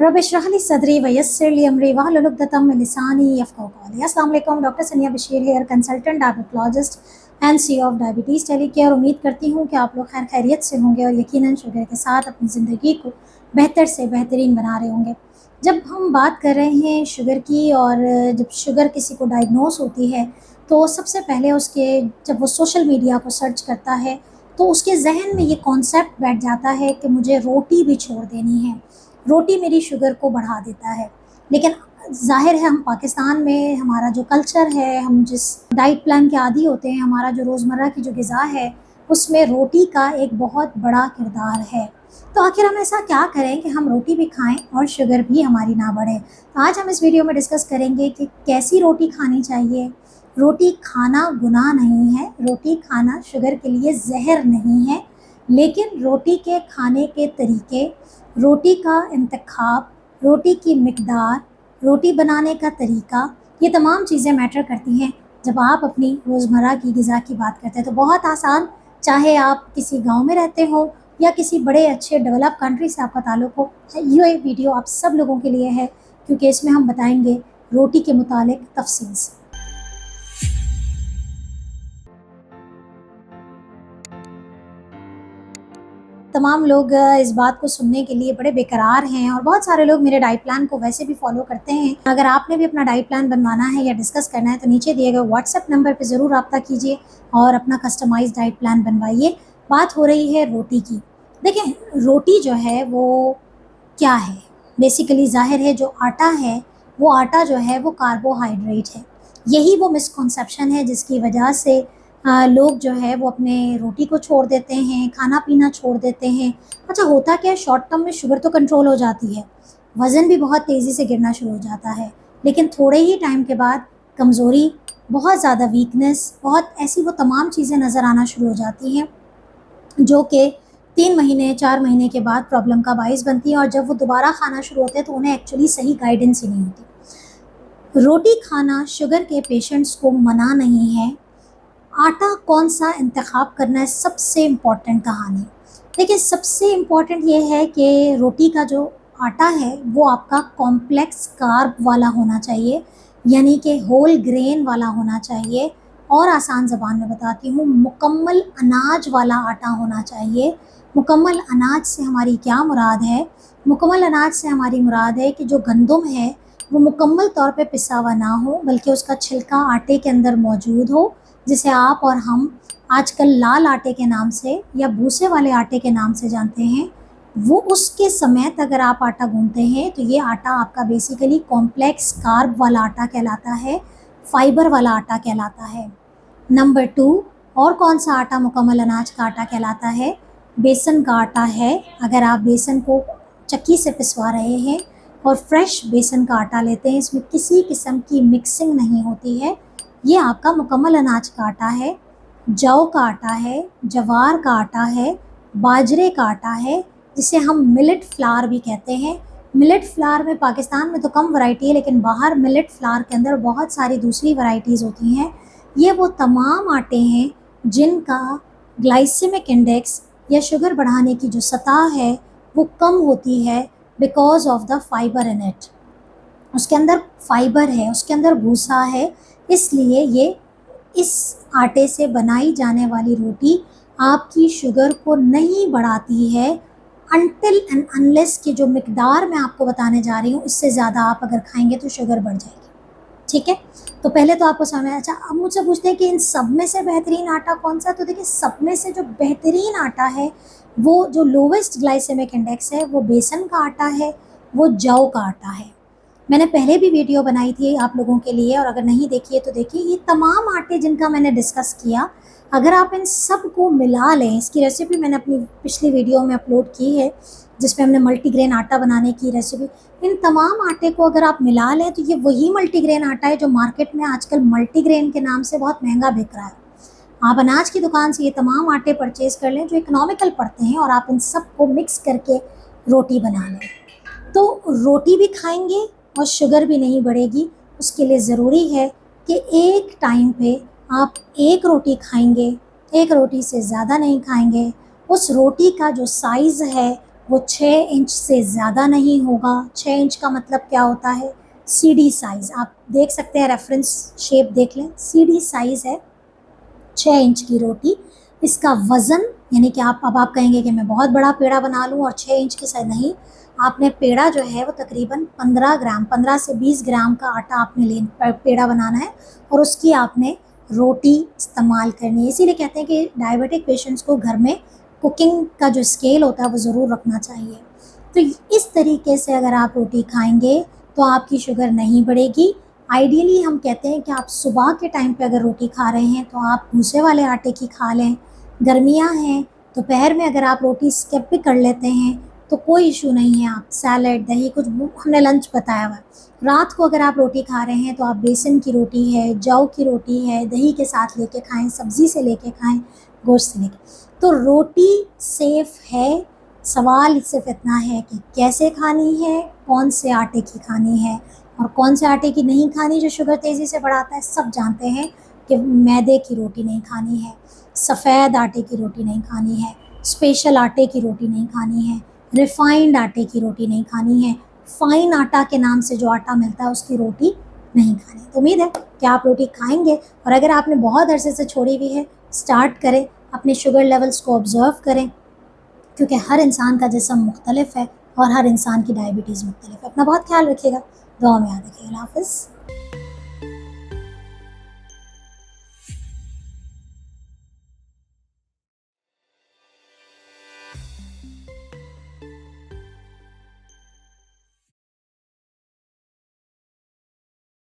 रब इश्रह ली सदरी वयस्सिर ली अमरी वहलुल उक़दतम मिन लिसानी यफ़क़हू क़ौली। अस्सलाम वालेकुम, doctor Sania Bashir here consultant, diabetologist and CEO of diabetes tele care. उम्मीद करती हूँ कि आप लोग खैर खैरियत से होंगे और यकीनन शुगर के साथ अपनी ज़िंदगी को बेहतर से बेहतरीन बना रहे होंगे। जब हम बात कर रहे हैं शुगर की और जब शुगर किसी को डायग्नोस होती है तो सबसे पहले उसके जब वो सोशल मीडिया को सर्च करता है तो उसके जहन में ये कॉन्सेप्ट बैठ जाता है कि मुझे रोटी भी छोड़ देनी है, रोटी मेरी शुगर को बढ़ा देता है। लेकिन ज़ाहिर है हम पाकिस्तान में हमारा जो कल्चर है, हम जिस डाइट प्लान के आदी होते हैं, हमारा जो रोज़मर्रा की जो ग़िज़ा है उसमें रोटी का एक बहुत बड़ा किरदार है। तो आखिर हम ऐसा क्या करें कि हम रोटी भी खाएं और शुगर भी हमारी ना बढ़े। तो आज हम इस वीडियो में डिस्कस करेंगे कि कैसी रोटी खानी चाहिए। रोटी खाना गुनाह नहीं है, रोटी खाना शुगर के लिए ज़हर नहीं है, लेकिन रोटी के खाने के तरीके, रोटी का इंतखाब, रोटी की मिकदार, रोटी बनाने का तरीका, ये तमाम चीज़ें मैटर करती हैं जब आप अपनी रोज़मर्रा की ग़िज़ा की बात करते हैं। तो बहुत आसान, चाहे आप किसी गांव में रहते हो या किसी बड़े अच्छे डेवलप कंट्री से आपका ताल्लुक़ हो, ये वीडियो आप सब लोगों के लिए है क्योंकि इसमें हम बताएंगे रोटी के मुतालिक तफसील से। तमाम लोग इस बात को सुनने के लिए बड़े बेकरार हैं और बहुत सारे लोग मेरे डाइट प्लान को वैसे भी फॉलो करते हैं। अगर आपने भी अपना डाइट प्लान बनवाना है या डिस्कस करना है तो नीचे दिए गए व्हाट्सएप नंबर पे ज़रूर रब्ता कीजिए और अपना कस्टमाइज डाइट प्लान बनवाइए। बात हो रही है रोटी की। देखें, रोटी जो है वो क्या है, बेसिकली ज़ाहिर है जो आटा है वो आटा जो है वो कार्बोहाइड्रेट है। यही वो मिसकॉन्सेप्शन है जिसकी वजह से लोग जो है वो अपने रोटी को छोड़ देते हैं, खाना पीना छोड़ देते हैं। अच्छा, होता क्या है, शॉर्ट टर्म में शुगर तो कंट्रोल हो जाती है, वज़न भी बहुत तेज़ी से गिरना शुरू हो जाता है, लेकिन थोड़े ही टाइम के बाद कमज़ोरी, बहुत ज़्यादा वीकनेस, बहुत ऐसी वो तमाम चीज़ें नज़र आना शुरू हो जाती हैं जो कि 3 महीने 4 महीने के बाद प्रॉब्लम का बाइस बनती है और जब वो दोबारा खाना शुरू होते हैं तो उन्हें एक्चुअली सही गाइडेंस ही नहीं होती। रोटी खाना शुगर के पेशेंट्स को मना नहीं है। आटा कौन सा इंतखाब करना है सबसे इम्पॉर्टेंट कहानी। देखिए, सबसे इम्पॉर्टेंट ये है कि रोटी का जो आटा है वो आपका कॉम्प्लेक्स कार्ब वाला होना चाहिए, यानी कि होल ग्रेन वाला होना चाहिए। और आसान ज़बान में बताती हूँ, मुकम्मल अनाज वाला आटा होना चाहिए। मुकम्मल अनाज से हमारी क्या मुराद है? मुकम्मल अनाज से हमारी मुराद है कि जो गंदम है वो मुकम्मल तौर पे पिसा हुआ ना हो, बल्कि उसका छिलका आटे के अंदर मौजूद हो, जिसे आप और हम आजकल लाल आटे के नाम से या भूसे वाले आटे के नाम से जानते हैं। वो उसके समेत अगर आप आटा गूंथते हैं तो ये आटा आपका बेसिकली कॉम्प्लेक्स कार्ब वाला आटा कहलाता है, फाइबर वाला आटा कहलाता है। नंबर 2, और कौन सा आटा मुकम्मल अनाज का आटा कहलाता है? बेसन का आटा है। अगर आप बेसन को चक्की से पिसवा रहे हैं और फ्रेश बेसन का आटा लेते हैं, इसमें किसी किस्म की मिक्सिंग नहीं होती है, ये आपका मुकम्मल अनाज का आटा है। जौ का आटा है, जवार का आटा है, बाजरे का आटा है, जिसे हम मिलेट फ्लावर भी कहते हैं। मिलेट फ्लावर में पाकिस्तान में तो कम वैरायटी है, लेकिन बाहर मिलेट फ्लावर के अंदर बहुत सारी दूसरी वैरायटीज़ होती हैं। ये वो तमाम आटे हैं जिनका ग्लाइसेमिक इंडेक्स या शुगर बढ़ाने की जो सतह है वो कम होती है because of the fibre in it. उसके अंदर फाइबर है, उसके अंदर भूसा है, इसलिए ये इस आटे से बनाई जाने वाली रोटी आपकी शुगर को नहीं बढ़ाती है अनटिल एंड अनलेस कि जो मिकदार मैं आपको बताने जा रही हूँ इससे ज़्यादा आप अगर खाएंगे तो शुगर बढ़ जाएगी। ठीक है, तो पहले तो आपको समझ। अच्छा, अब मुझसे पूछते हैं कि इन सब में से बेहतरीन आटा कौन सा? तो देखिए, सब में से जो बेहतरीन आटा है, वो जो लोवेस्ट ग्लाइसेमिक इंडेक्स है, वो बेसन का आटा है, वो जौ का आटा है। मैंने पहले भी वीडियो बनाई थी आप लोगों के लिए, और अगर नहीं देखिए तो देखिए। ये तमाम आटे जिनका मैंने डिस्कस किया, अगर आप इन सब को मिला लें, इसकी रेसिपी मैंने अपनी पिछली वीडियो में अपलोड की है जिसमें हमने मल्टीग्रेन आटा बनाने की रेसिपी। इन तमाम आटे को अगर आप मिला लें तो ये वही मल्टीग्रेन आटा है जो मार्केट में आजकल मल्टीग्रेन के नाम से बहुत महंगा बिक रहा है। आप अनाज की दुकान से ये तमाम आटे परचेज़ कर लें जो इकोनॉमिकल पड़ते हैं, और आप इन सब को मिक्स करके रोटी बना लें, तो रोटी भी खाएंगे और शुगर भी नहीं बढ़ेगी। उसके लिए ज़रूरी है कि एक टाइम पे आप एक रोटी खाएंगे, एक रोटी से ज़्यादा नहीं खाएंगे। उस रोटी का जो साइज़ है वो 6 इंच से ज़्यादा नहीं होगा। 6 इंच का मतलब क्या होता है? CD size. आप देख सकते हैं, रेफरेंस शेप देख लें, सीडी साइज़ है 6 इंच की रोटी। इसका वज़न यानी कि आप कहेंगे कि मैं बहुत बड़ा पेड़ा बना लूँ और 6 इंच की साइज़, नहीं, आपने पेड़ा जो है वो तकरीबन 15 ग्राम, 15 से 20 ग्राम का आटा आपने पेड़ा बनाना है और उसकी आपने रोटी इस्तेमाल करनी है। इसीलिए कहते हैं कि डायबिटिक पेशेंट्स को घर में कुकिंग का जो स्केल होता है वो ज़रूर रखना चाहिए। तो इस तरीके से अगर आप रोटी खाएंगे तो आपकी शुगर नहीं बढ़ेगी। आइडियली हम कहते हैं कि आप सुबह के टाइम पे अगर रोटी खा रहे हैं तो आप भूसे वाले आटे की खा लें। गर्मियाँ हैं, दोपहर में अगर आप रोटी स्किप भी कर लेते हैं तो कोई इशू नहीं है, आप सैलड, दही, कुछ हमने लंच बताया हुआ है। रात को अगर आप रोटी खा रहे हैं तो आप बेसन की रोटी है, जौ की रोटी है, दही के साथ लेके खाएं, सब्ज़ी से लेके खाएं, गोश्त से लेके। तो रोटी सेफ़ है। सवाल सिर्फ इतना है कि कैसे खानी है, कौन से आटे की खानी है और कौन से आटे की नहीं खानी जो शुगर तेज़ी से बढ़ाता है। सब जानते हैं कि मैदे की रोटी नहीं खानी है, सफ़ेद आटे की रोटी नहीं खानी है, स्पेशल आटे की रोटी नहीं खानी है, रिफ़ाइंड आटे की रोटी नहीं खानी है, फ़ाइन आटा के नाम से जो आटा मिलता है उसकी रोटी नहीं खानी। तो उम्मीद है कि आप रोटी खाएंगे और अगर आपने बहुत अरसे से छोड़ी हुई है, स्टार्ट करें, अपने शुगर लेवल्स को ऑब्ज़र्व करें, क्योंकि हर इंसान का जिस्म मुख्तलिफ है और हर इंसान की डायबिटीज़ मुख्तलिफ है। अपना बहुत ख्याल रखिएगा, दुआ में याद रखिएगा। अल्लाह हाफ़िज़।